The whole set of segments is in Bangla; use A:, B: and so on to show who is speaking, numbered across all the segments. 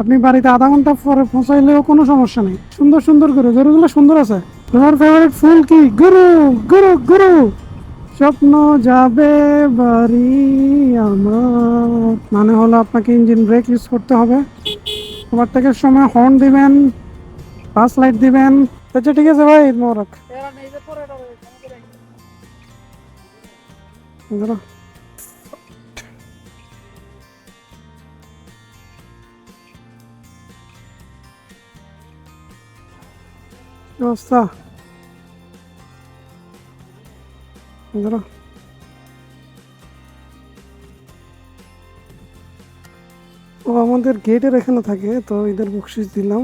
A: আপনি বাড়িতে আধা ঘন্টা পরে পৌঁছাইলেও কোনো সমস্যা নেই। সুন্দর সুন্দর গরু, গরুগুলো সুন্দর আছে। তোমার ফেভারিট ফুল কি? গরু গরু গরু। স্বপ্ন যাবে বাড়ি আমার, মানে হলো আপনাকে ইঞ্জিন ব্রেক ইউজ করতে হবে। ওভারটেকের সময় হর্ন দিবেন, পাস লাইট দিবেন। আচ্ছা ঠিক আছে ভাই, ঈদ মোবারক। ধরো। কি অবস্থা? ধরো। ও আমাদের গেটের এখানে থাকে, তো ঈদের বকশিস দিলাম।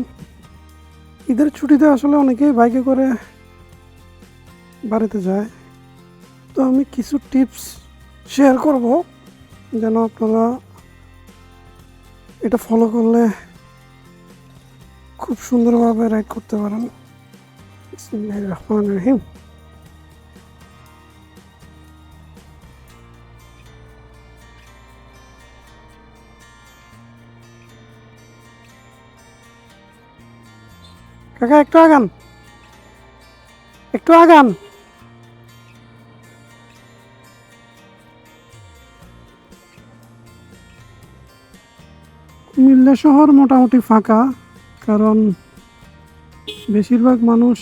A: ঈদের ছুটিতে আসলে অনেকেই বাইকে করে বাড়িতে যায়, তো আমি কিছু টিপস শেয়ার করব যেন আপনারা এটা ফলো করলে খুব সুন্দরভাবে রাইড করতে পারেন। বিসমিল্লাহির রহমানির রহিম। কাকা একটু আগান, একটু আগান। কুমিল্লা শহর মোটামুটি ফাঁকা, কারণ বেশিরভাগ মানুষ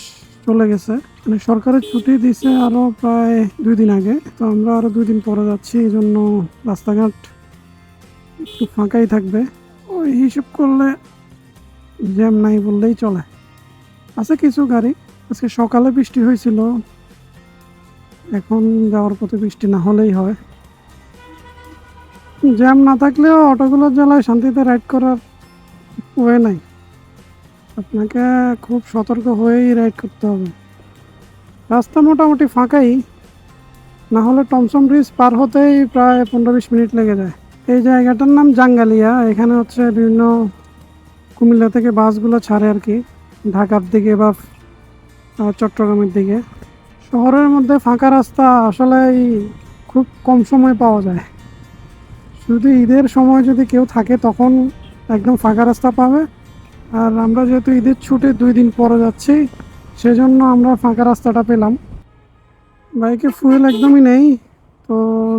A: চলে গেছে। মানে সরকারের ছুটি দিছে আরো প্রায় 2 দিন আগে, তো আমরা আরো 2 দিন পরে যাচ্ছি, এই জন্য রাস্তাঘাট একটু ফাঁকাই থাকবে। ওই হিসেব করলে জ্যাম নাই বললেই চলে। আছে কিছু গাড়ি। আজকে সকালে বৃষ্টি হয়েছিল, এখন যাওয়ার পথে বৃষ্টি না হলেই হয়। জ্যাম না থাকলেও অটোগুলোর জ্বালায় শান্তিতে রাইড করার ওয়ে নাই। আপনাকে খুব সতর্ক হয়েই রাইড করতে হবে। রাস্তা মোটামুটি ফাঁকাই, না হলে টমসম ব্রিজ পার হতেই প্রায় 15-20 মিনিট লেগে যায়। এই জায়গাটার নাম জাঙ্গালিয়া। এখানে হচ্ছে বিভিন্ন কুমিল্লা থেকে বাসগুলো ছাড়ে আর কি, ঢাকার দিকে বা চট্টগ্রামের দিকে। শহরের মধ্যে ফাঁকা রাস্তা আসলে খুব কম সময় পাওয়া যায়। শুধু ঈদের সময় যদি কেউ থাকে তখন একদম ফাঁকা রাস্তা পাবে। আর আমরা যেহেতু ঈদের ছুটি 2 দিন পরে যাচ্ছি, সেজন্য আমরা ফাঁকা রাস্তাটা পেলাম। বাইকে ফুয়েল একদমই নেই, তো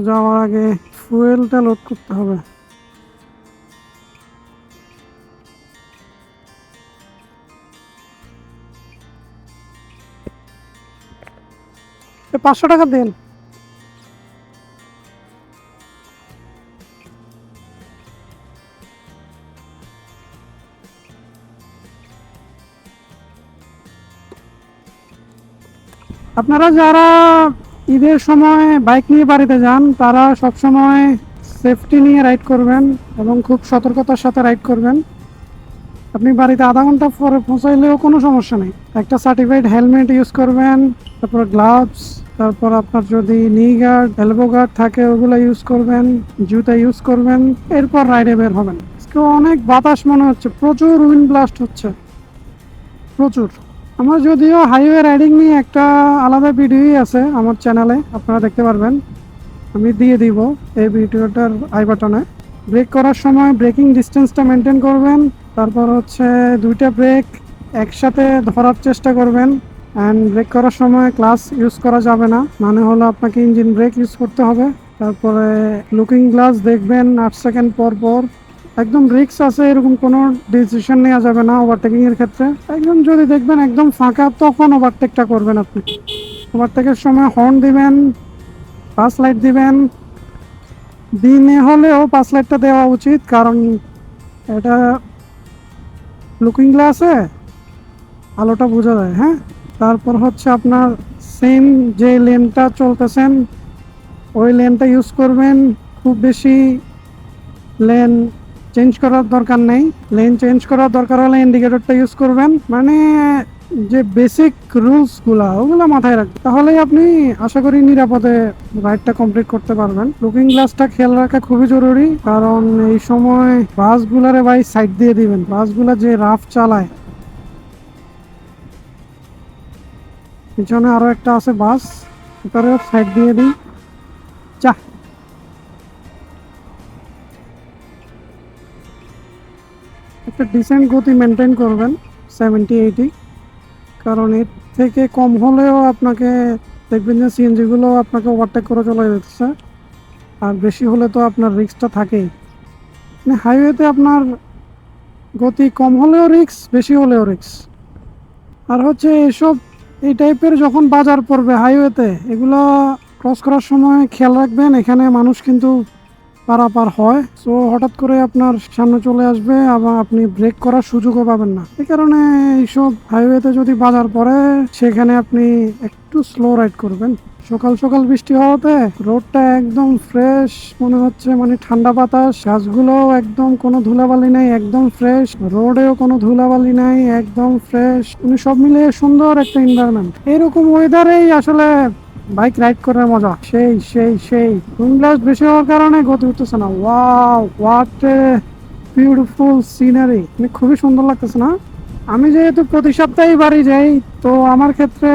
A: যাওয়ার আগে ফুয়েলটা লোড করতে হবে। 500 টাকা দেন। আপনারা যারা ঈদের সময় বাইক নিয়ে বাড়িতে যান, তারা সব সময় সেফটি নিয়ে রাইড করবেন এবং খুব সতর্কতার সাথে রাইড করবেন। আপনি বাড়িতে আধা ঘন্টা পরে পৌঁছাইলেও কোনো সমস্যা নেই। একটা সার্টিফাইড হেলমেট ইউজ করবেন, তারপর গ্লাভস, তারপর আপনার যদি নি গার্ড, এলবো গার্ড থাকে ওগুলো ইউজ করবেন, জুতা ইউজ করবেন, এরপর রাইডে বের হবেন। আজকে অনেক বাতাস মনে হচ্ছে, প্রচুর উইন্ড ব্লাস্ট হচ্ছে, প্রচুর। আমার যদিও হাইওয়ে রাইডিং নিয়ে একটা আলাদা ভিডিওই আছে আমার চ্যানেলে, আপনারা দেখতে পারবেন, আমি দিয়ে দিব এই ভিডিওটার আই বাটনে। ব্রেক করার সময় ব্রেকিং ডিস্টেন্সটা মেনটেন করবেন, তারপর হচ্ছে 2টা ব্রেক একসাথে ধরার চেষ্টা করবেন। অ্যান্ড ব্রেক করার সময় ক্লাচ ইউজ করা যাবে না, মানে হলো আপনাকে ইঞ্জিন ব্রেক ইউজ করতে হবে। তারপরে লুকিং গ্লাস দেখবেন 8 সেকেন্ড পর পর। একদম রিস্ক আছে এরকম কোনো ডিসিশন নেওয়া যাবে না ওভারটেকিং এর ক্ষেত্রে। একদম যদি দেখবেন একদম ফাঁকা, তখন ওভারটেকটা করবেন। আপনি ওভারটেকের সময় হর্ন দিবেন, পাস লাইট দিবেন। দিনে হলেও পাস লাইটটা দেওয়া উচিত, কারণ এটা লুকিং গ্লাসে আলোটা বোঝা যায়। হ্যাঁ, তারপর হচ্ছে আপনার সেম যে লেনটা চলতেছেন ওই লেনটা ইউজ করবেন। খুব বেশি লেন চেঞ্জ করার দরকার নেই। লেন চেঞ্জ করার দরকার হলে ইন্ডিকেটরটা ইউজ করবেন। মানে যে বেসিক রুলসগুলো ওগুলো মাথায় রাখবেন, তাহলেই আপনি আশা করি নিরাপদে রাইডটা কমপ্লিট করতে পারবেন। লুকিং গ্লাসটা খেয়াল রাখা খুবই জরুরি, কারণ এই সময় বাসগুলারে ভাই সাইড দিয়ে দিবেন। বাসগুলা যে রাফ চালায়, পিছনে আরো একটা আছে বাস, ওটারেও সাইড দিয়ে দিই। চা একটা ডিসেন্ট গতি মেনটেন করবেন 70-80, কারণ এর থেকে কম হলেও আপনাকে দেখবেন যে সিএনজিগুলো আপনাকে ওভারটেক করে চলে যাচ্ছে, আর বেশি হলে তো আপনার রিস্কটা থাকেই। মানে হাইওয়েতে আপনার গতি কম হলেও রিস্ক, বেশি হলেও রিস্ক। আর হচ্ছে এসব এই টাইপের যখন বাজার পড়বে হাইওয়েতে, এগুলো ক্রস করার সময় খেয়াল রাখবেন, এখানে মানুষ কিন্তু পারাপার হয়, সো হঠাৎ করে আপনার সামনে চলে আসবে, আবার আপনি ব্রেক করার সুযোগও পাবেন না। এই কারণে এইসব হাইওয়েতে যদি বাজার পড়ে, সেখানে আপনি একটু স্লো রাইড করবেন। সকাল সকাল বৃষ্টি হওয়াতে রোডটা একদম ফ্রেশ মনে হচ্ছে, মানে ঠান্ডা বাতাস, গাছগুলো একদম কোনো ধুলাবালি নেই, একদম ফ্রেশ, রোডেও কোনো ধুলাবালি নাই, একদম ফ্রেশ, মানে সব মিলিয়ে সুন্দর একটা এনভায়রনমেন্ট। এরকম ওয়েদারেই আসলে বাইক রাইড করার মজা সেই সেই সেই। উইন্ডগ্লাস বেশি হওয়ার কারণে গতি উঠতেছে না। Wow, what a beautiful scenery, মানে খুবই সুন্দর লাগতেছে না? আমি যেহেতু প্রতি সপ্তাহে বাড়ি যাই, তো আমার ক্ষেত্রে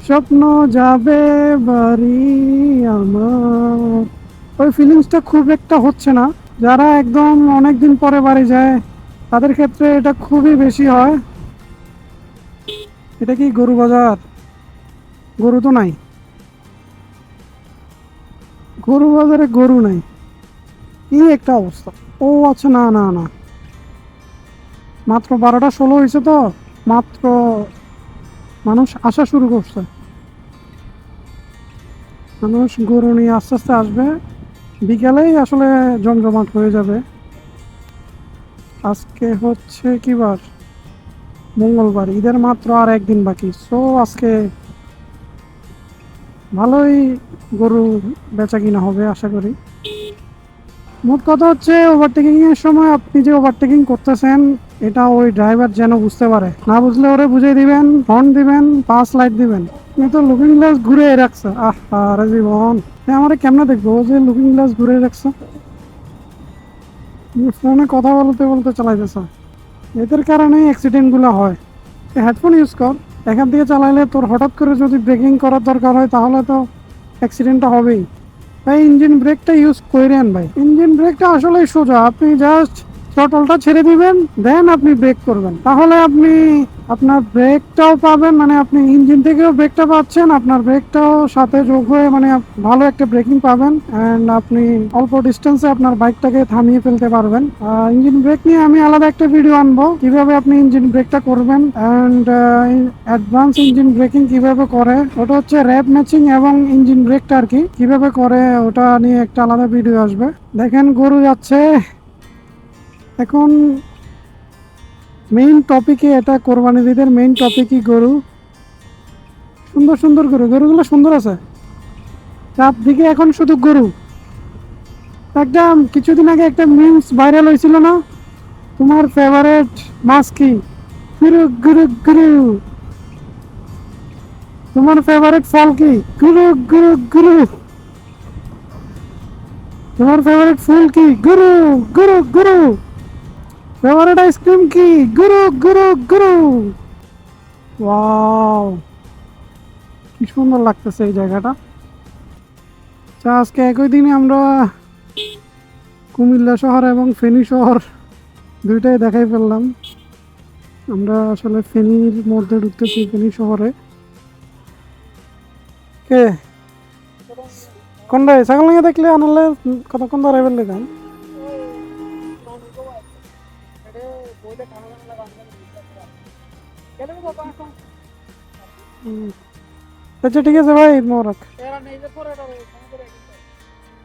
A: স্বপ্ন যাবে বাড়ি আমার, ওই ফিলিংসটা খুব একটা হচ্ছে না। যারা একদম অনেকদিন পরে বাড়ি যায়, তাদের ক্ষেত্রে এটা খুবই বেশি হয়। এটা কি গরু বাজার? গরু তো নাই, গরু বাজারে গরু নাই, কি একটা অবস্থা। ও আচ্ছা, না না না, মাত্র 12টা 16 হয়েছে, তো মাত্র মানুষ আসা শুরু করছে। মানুষ গরু নিয়ে আস্তে আস্তে আসবে, বিকেলেই আসলে জমজমাট হয়ে যাবে। আজকে হচ্ছে কি বার? মঙ্গলবার। ঈদের মাত্র আর একদিন বাকি, সো আজকে ভালোই গরু বেচা কিনা হবে আশা করি। মোট কথা হচ্ছে, ওভারটেকিং এর সময় আপনি যে ওভারটেকিং করতেছেন, এটা ওই ড্রাইভার যেন বুঝতে পারে, না বুঝলে ওরে বুঝিয়ে দিবেন, হর্ন দিবেন, পাস লাইট দিবেন। তুমি তো লুকিং গ্লাস ঘুরে রাখছে, আরে জীবন, আমার কেমনে দেখবো ও যে লুকিং গ্লাস ঘুরে রাখছে? ফোনে কথা বলতে বলতে চালাইতেছে, এদের কারণেই অ্যাক্সিডেন্ট গুলো হয়। হেডফোন ইউজ কর, এখান থেকে চালাইলে তোর হঠাৎ করে যদি ব্রেকিং করার দরকার হয়, তাহলে তো অ্যাক্সিডেন্টটা হবেই। ভাই ইঞ্জিন ব্রেকটা ইউজ করেন ভাই, ইঞ্জিন ব্রেকটা আসলেই সোজা, আপনি জাস্ট থ্রটলটা ছেড়ে দিবেন, দেন আপনি ব্রেক করবেন, তাহলে আপনি আপনার ব্রেকটাও পাবেন, মানে আপনি ইঞ্জিন থেকেও ব্রেকটা পাচ্ছেন, আপনার ব্রেকটাও সাথে যোগ হয়ে মানে ভালো একটা ব্রেকিং পাবেন, অ্যান্ড আপনি অল্প ডিস্টেন্সে আপনার বাইকটাকে থামিয়ে ফেলতে পারবেন। ইঞ্জিন ব্রেক নিয়ে আমি আলাদা একটা ভিডিও আনবো, কিভাবে আপনি ইঞ্জিন ব্রেকটা করবেন, অ্যান্ড অ্যাডভান্স ইঞ্জিন ব্রেকিং কিভাবে করে, ওটা হচ্ছে র্যাপ ম্যাচিং এবং ইঞ্জিন ব্রেকটা আর কি কিভাবে করে, ওটা নিয়ে একটা আলাদা ভিডিও আসবে। দেখেন গরু যাচ্ছে এখন। মেইন টপিকে, এটা কোরবানির ঈদের মেইন টপিকই গরু। সুন্দর সুন্দর গরু, গরুগুলো সুন্দর আছে, চারদিকে এখন শুধু গরু। একটা কিছুদিন আগে একটা মিমস ভাইরাল হয়েছিল না, তোমার ফেভারিট মাছ কি? গুরু গুরু গুরু। তোমার ফেভারিট ফল কি? গুরু গুরু গুরু। তোমার ফেভারিট ফুল কি? গুরু গুরু গুরু। ফেভারিট আইসক্রিম কি? গুরু গুরু গুরু। ওয়াও, কি সুন্দর লাগতেছে এই জায়গাটা। আজকে একই দিনে আমরা কুমিল্লা শহর এবং ফেনী শহর দুইটাই দেখাই ফেললাম। আমরা আসলে ফেনীর মধ্যে ঢুকতেছি, ফেনী শহরে। কে কোনটাই ছাগল নিয়ে দেখলে আনলে কতক্ষণ ধরে ফেললে গান? আচ্ছা ঠিক আছে ভাই, ঈদ মোবারক।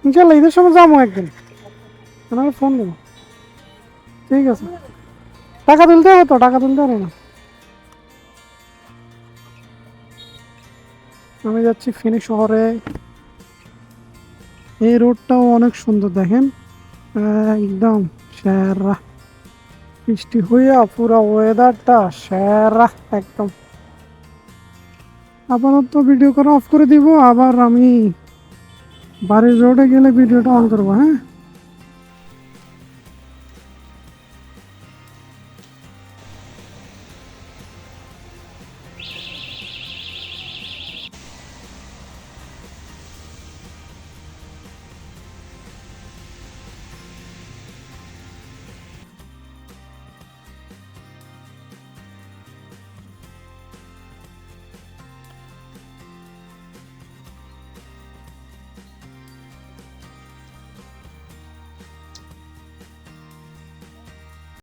A: ইনশাল্লাহ ঈদের সময় যাবো একদিন, আপনাকে ফোন দেবো। ঠিক আছে, টাকা তুলতে হবে তো, টাকা তুলতে হবে না। আমি যাচ্ছি ফেনী শহরে। এই রোডটাও অনেক সুন্দর, দেখেন একদম সেরা, বৃষ্টি হইয়া পুরো ওয়েদারটা সেরা একদম। আপাতত ভিডিও করা অফ করে দিব, আবার আমি বাড়ির রোডে গেলে ভিডিওটা অন করবো। হ্যাঁ।